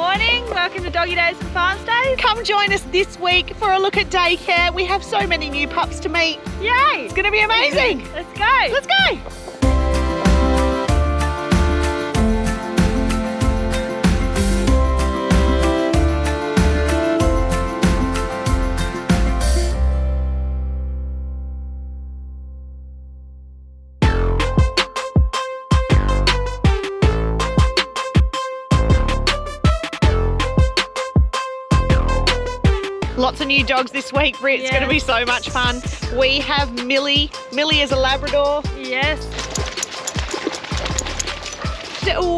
morning. Welcome to Doggy Days and Farm Stays. Come join us this week for a look at daycare. We have so many new pups to meet. Yay! It's going to be amazing. Let's go. Let's go. Lots of new dogs this week, Britt. It's going to be so much fun. We have Millie. Millie is a Labrador. Yes.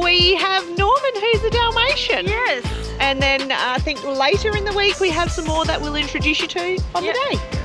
We have Norman, who's a Dalmatian. Yes. And then I think later in the week we have some more that we'll introduce you to on the day.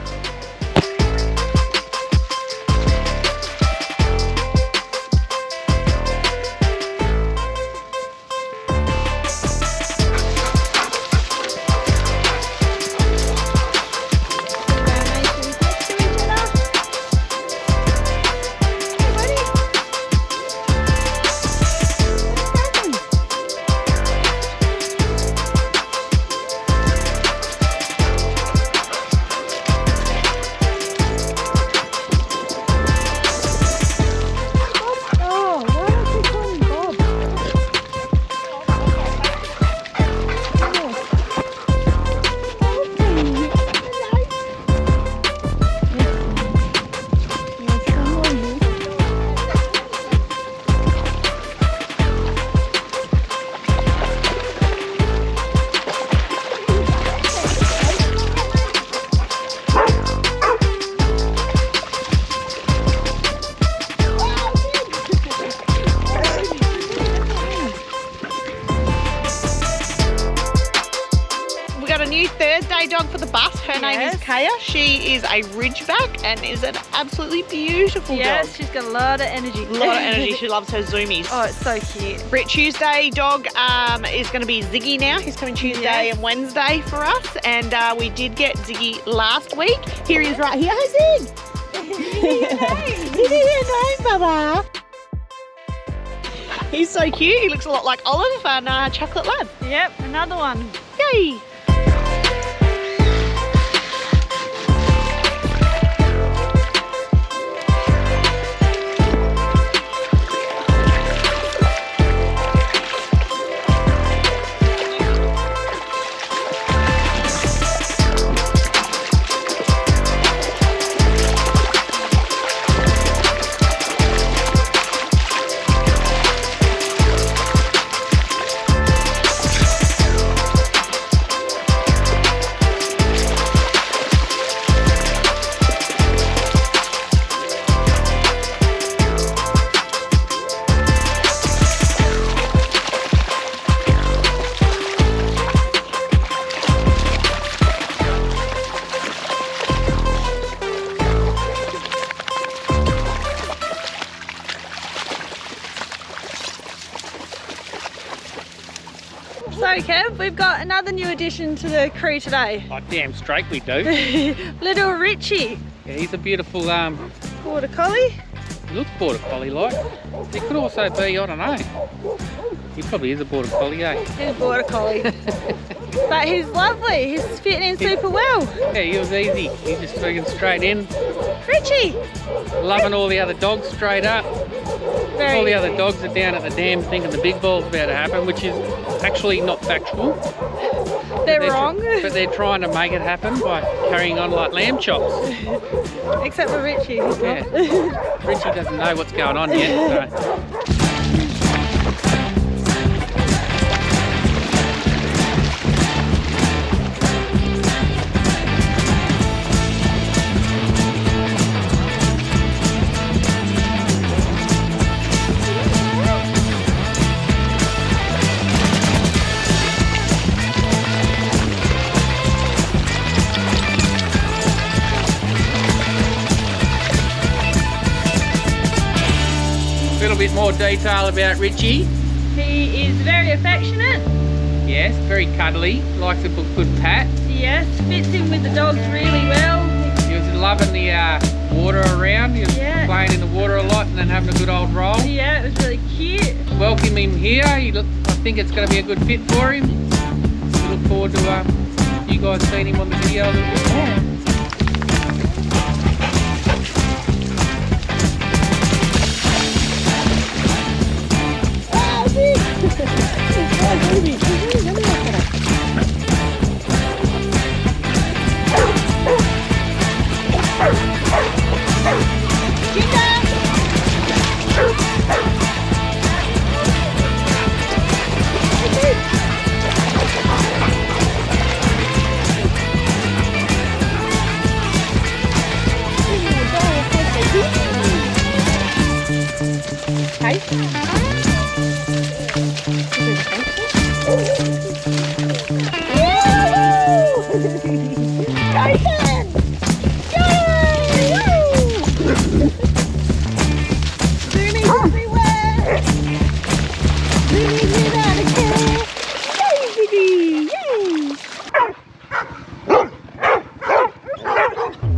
Dog for the bus. Her name is Kaya. She is a Ridgeback and is an absolutely beautiful dog. Yes, she's got a lot of energy. A lot of energy. She loves her zoomies. Oh, it's so cute. Britt, Tuesday dog is going to be Ziggy now. He's coming Tuesday and Wednesday for us. And we did get Ziggy last week. Here he is right here. Hi, Zig. This is your name, Baba. He's so cute. He looks a lot like Olive and Chocolate Lab. Yep, another one. Yay. So Kev, we've got another new addition to the crew today. Oh, damn straight we do. Little Richie. Yeah, he's a beautiful, Border Collie. he looks border collie like. He could also be, I don't know. He probably is a border collie, eh? He's a Border Collie. But he's lovely. He's fitting in super well. Yeah, he was easy. He's just freaking straight in. Richie. Loving all the other dogs straight up. Very all the other easy. dogs are down at the dam thinking the big ball's about to happen, which is actually not factual. They're wrong. But they're trying to make it happen by carrying on like lamb chops. Except for Richie. He's Yeah. not. Richie doesn't know what's going on yet. So. A little bit more detail about Richie. He is very affectionate. Yes, very cuddly, likes a good pat. Yes, fits in with the dogs really well. He was loving the water around. He was Yeah. playing in the water a lot and then having a good old roll. Yeah, it was really cute. Welcome him here. I think it's going to be a good fit for him. we look forward to you guys seeing him on the video a little bit more.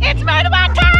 It's motorbike time!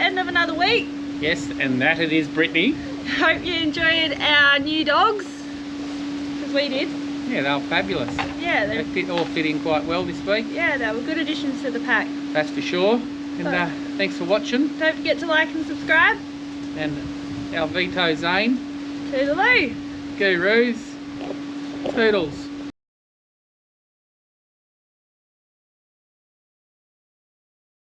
End of another week. Yes, and that it is, Brittany. Hope you enjoyed our new dogs, because we did. Yeah, they were fabulous. Yeah, They all fit in quite well this week. yeah, they were good additions to the pack. That's for sure. And thanks for watching. Don't forget to like and subscribe. And our veto Zane. Toodaloo. Gurus. Poodles.